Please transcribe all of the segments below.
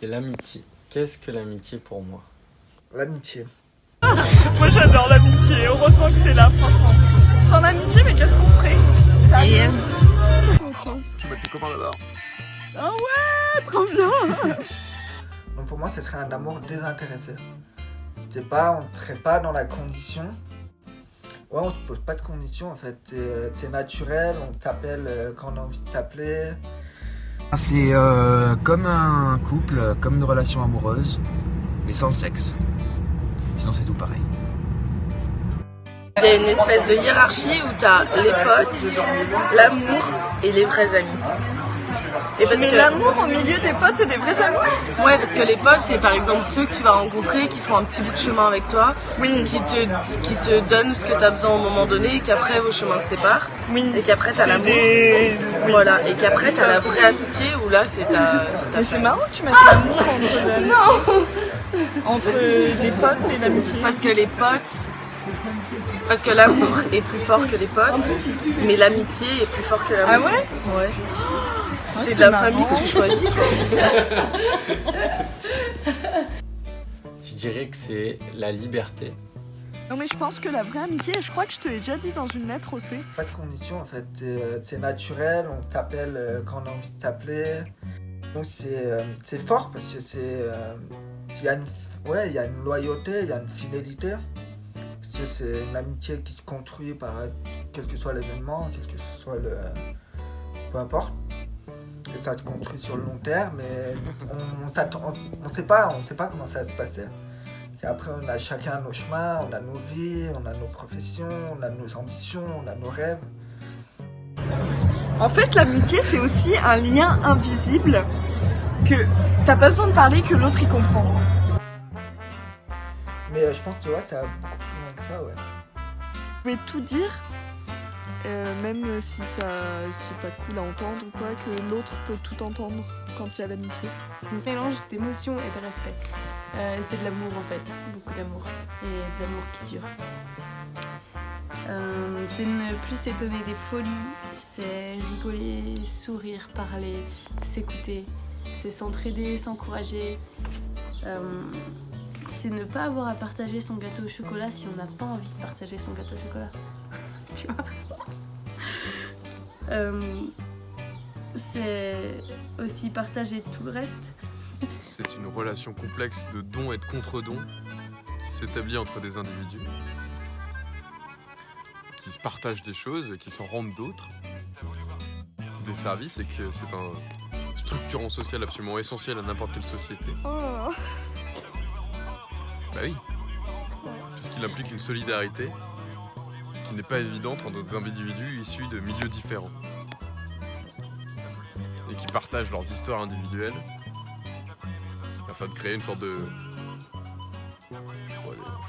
Et l'amitié. Qu'est-ce que l'amitié pour moi? L'amitié. Moi j'adore l'amitié, heureusement que c'est là, franchement. Sans l'amitié, mais qu'est-ce qu'on ferait? Rien. Tu mets tes copains d'abord. Ah ouais, trop bien. Donc pour moi, ce serait un amour désintéressé. On ne serait pas dans la condition. Ouais, on se pose pas de conditions en fait. C'est naturel, on t'appelle quand on a envie de t'appeler. C'est comme un couple, comme une relation amoureuse, mais sans sexe. Sinon c'est tout pareil. Il y a une espèce de hiérarchie où t'as les potes, l'amour et les vrais amis. Et parce Mais que l'amour au milieu des potes et des vrais amis. ouais, parce que les potes, c'est par exemple ceux que tu vas rencontrer, qui font un petit bout de chemin avec toi, Oui. qui te donnent ce que tu as besoin au moment donné, et qu'après vos chemins se séparent, Oui. et qu'après t'as C'est l'amour. des... Oui. Voilà, et qu'après t'as la vraie amitié où là c'est ta Mais c'est famille. marrant que tu mettes l'amour entre les potes et l'amitié. Parce que l'amour est plus fort que les potes, mais l'amitié est plus fort que l'amour. Ah ouais? Ouais. Ah, C'est de la marrant. famille que tu choisis. Je dirais que c'est la liberté. Non mais je pense que la vraie amitié, et je crois que je te l'ai déjà dit dans une lettre aussi. Pas de conditions en fait. C'est naturel, on t'appelle quand on a envie de t'appeler. Donc c'est fort parce que il y a une loyauté, il y a une fidélité. Parce que c'est une amitié qui se construit par quel que soit l'événement, quel que ce soit le... peu importe. Et ça se construit sur le long terme, mais on sait pas comment ça va se passer. Et après, on a chacun nos chemins, on a nos vies, on a nos professions, on a nos ambitions, on a nos rêves. En fait, l'amitié, c'est aussi un lien invisible que t'as pas besoin de parler, que l'autre y comprend. Mais je pense que tu vois, ça va beaucoup plus loin que ça, ouais. Vous pouvez tout dire, même si c'est pas cool à entendre ou quoi, que l'autre peut tout entendre quand il y a l'amitié. Un mélange d'émotion et de respect. C'est de l'amour en fait, beaucoup d'amour et de l'amour qui dure. C'est ne plus s'étonner des folies, c'est rigoler, sourire, parler, s'écouter, c'est s'entraider, s'encourager. C'est ne pas avoir à partager son gâteau au chocolat si on n'a pas envie de partager son gâteau au chocolat. Tu vois, c'est aussi partager tout le reste. C'est une relation complexe de don et de contre-don qui s'établit entre des individus qui se partagent des choses et qui s'en rendent d'autres, des services, et que c'est un structurant social absolument essentiel à n'importe quelle société. Oh. Bah oui, puisqu'il implique une solidarité qui n'est pas évidente entre des individus issus de milieux différents et qui partagent leurs histoires individuelles afin de créer une sorte de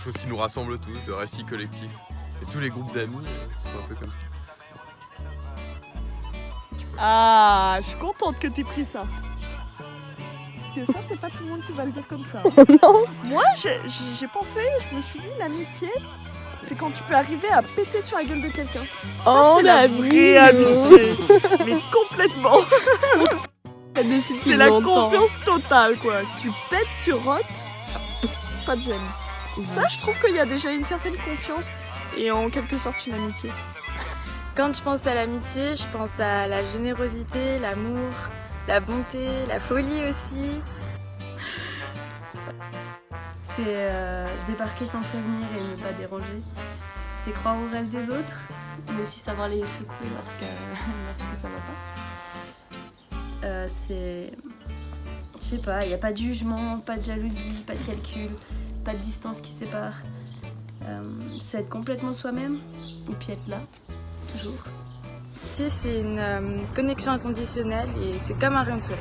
chose qui nous rassemble tous, de récit collectif. Et tous les groupes d'amis sont un peu comme ça. Ah, je suis contente que t'aies pris ça. Parce que ça, c'est pas tout le monde qui va le dire comme ça. Non. Moi, j'ai pensé, je me suis dit, l'amitié, c'est quand tu peux arriver à péter sur la gueule de quelqu'un. Ça, Oh, c'est la vraie amitié. Mais complètement. C'est la confiance totale, quoi. Tu pètes, tu rotes, pas de gêne. Ça, je trouve qu'il y a déjà une certaine confiance et en quelque sorte une amitié. Quand je pense à l'amitié, je pense à la générosité, l'amour, la bonté, la folie aussi. C'est débarquer sans prévenir et ne pas déranger. C'est croire aux rêves des autres, mais aussi savoir les secouer lorsque ça va pas. C'est... Je sais pas, il n'y a pas de jugement, pas de jalousie, pas de calcul, pas de distance qui sépare. C'est être complètement soi-même et puis être là, toujours. C'est une connexion inconditionnelle et c'est comme un rayon de soleil.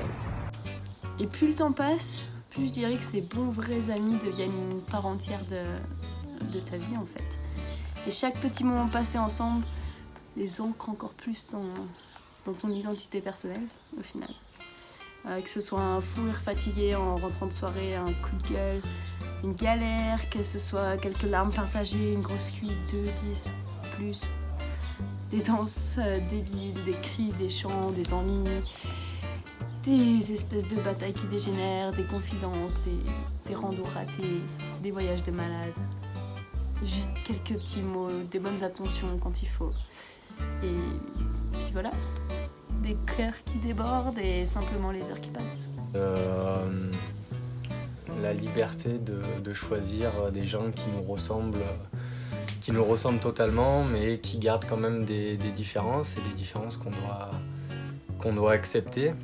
Et plus le temps passe, plus je dirais que ces bons vrais amis deviennent une part entière de ta vie en fait. Et chaque petit moment passé ensemble les ancre encore plus dans ton identité personnelle au final. Que ce soit un fou rire fatigué en rentrant de soirée, un coup de gueule, une galère, que ce soit quelques larmes partagées, une grosse cuite, 2, 10, plus. Des danses débiles, des cris, des chants, des ennuis, Des espèces de batailles qui dégénèrent, des confidences, des randos ratés, des voyages de malades. Juste quelques petits mots, des bonnes attentions quand il faut. Et puis voilà, des cœurs qui débordent et simplement les heures qui passent. La liberté de choisir des gens qui nous ressemblent totalement, mais qui gardent quand même des différences, et des différences qu'on doit accepter.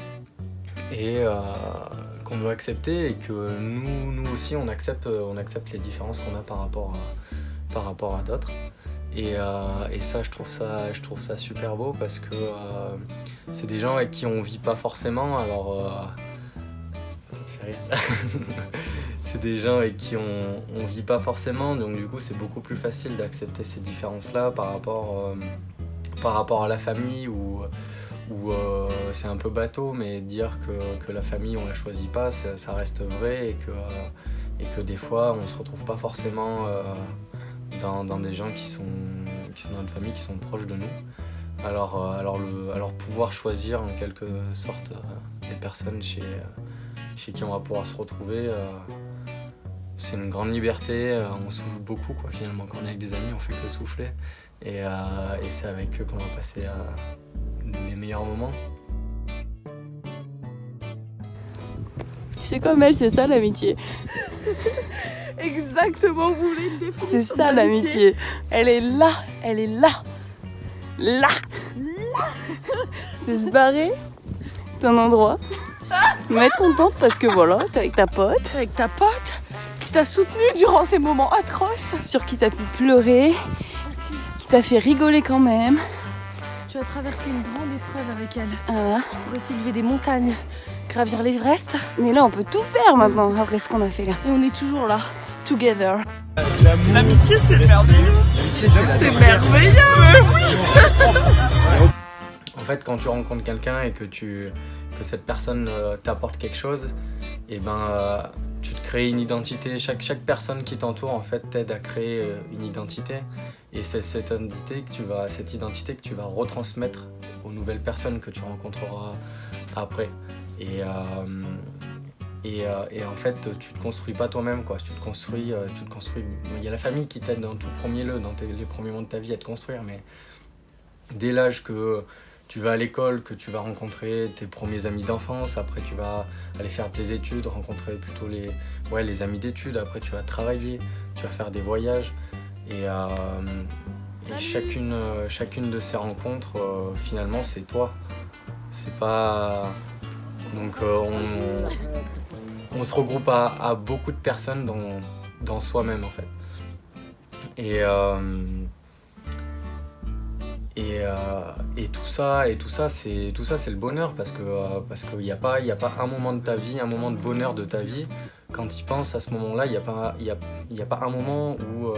Et que nous aussi on accepte les différences qu'on a par rapport à d'autres. Et ça je trouve ça super beau, parce que c'est des gens avec qui on vit pas forcément. Alors ça te fait rire. C'est des gens avec qui on vit pas forcément, donc du coup c'est beaucoup plus facile d'accepter ces différences là par rapport à la famille, où c'est un peu bateau, mais dire que la famille on la choisit pas, ça reste vrai, et que des fois on se retrouve pas forcément dans des gens qui sont dans une famille, qui sont proches de nous. Alors pouvoir choisir en quelque sorte des personnes chez qui on va pouvoir se retrouver, c'est une grande liberté. On souffle beaucoup quoi, finalement. Quand on est avec des amis, on fait que souffler, et c'est avec eux qu'on va passer les meilleurs moments. Tu sais quoi, Mel, c'est ça l'amitié. Exactement, vous voulez une définition? C'est ça l'amitié. Elle est là. Là. C'est se barrer d'un endroit, mais être contente parce que voilà, t'es avec ta pote. Avec ta pote qui t'a soutenu durant ces moments atroces. Sur qui t'as pu pleurer, qui t'a fait rigoler quand même. Tu as traversé une grande épreuve avec elle. Voilà. Tu pourrais soulever des montagnes, gravir l'Everest. Mais là, on peut tout faire maintenant, après ce qu'on a fait là. Et on est toujours là, together. L'amitié, c'est merveilleux. C'est merveilleux, mais oui. En fait, quand tu rencontres quelqu'un et que cette personne t'apporte quelque chose, et tu te crées une identité. Chaque personne qui t'entoure en fait t'aide à créer une identité, et c'est cette identité que tu vas retransmettre aux nouvelles personnes que tu rencontreras après. Et en fait, tu te construis pas toi-même, quoi. Tu te construis. Il y a la famille qui t'aide dans tout premier lieu, dans les premiers mois de ta vie à te construire, mais dès l'âge que tu vas à l'école, que tu vas rencontrer tes premiers amis d'enfance, après tu vas aller faire tes études, rencontrer plutôt les amis d'études, après tu vas travailler, tu vas faire des voyages, et chacune de ces rencontres, finalement, c'est toi. C'est pas... Donc on se regroupe à beaucoup de personnes dans soi-même, en fait. Et tout ça c'est le bonheur, parce qu'il y a pas un moment de ta vie, un moment de bonheur de ta vie. Quand tu y penses à ce moment-là, il y a pas un moment où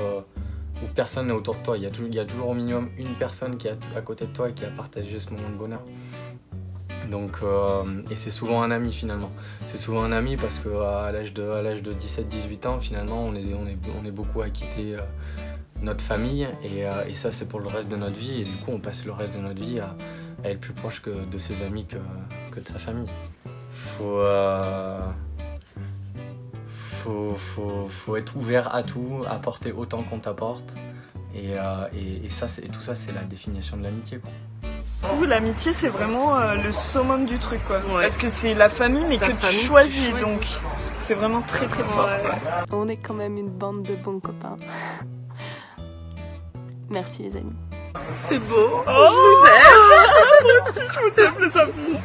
personne n'est autour de toi. Il y a toujours au minimum une personne qui est à côté de toi et qui a partagé ce moment de bonheur. Donc, et c'est souvent un ami, finalement. C'est souvent un ami, parce qu'à l'âge de 17-18 ans, finalement, on est beaucoup à quitter notre famille, et ça c'est pour le reste de notre vie, et du coup on passe le reste de notre vie à être plus proche de ses amis que de sa famille. Faut être ouvert à tout, apporter autant qu'on t'apporte, et tout ça c'est la définition de l'amitié, quoi. Pour vous, l'amitié, c'est vraiment le summum du truc, quoi. Ouais. Parce que c'est la famille, mais que tu choisis, donc c'est vraiment très très fort, quoi. On est quand même une bande de bons copains. Merci les amis. C'est beau. Oh, je vous aime. Moi aussi, je vous aime, les amis.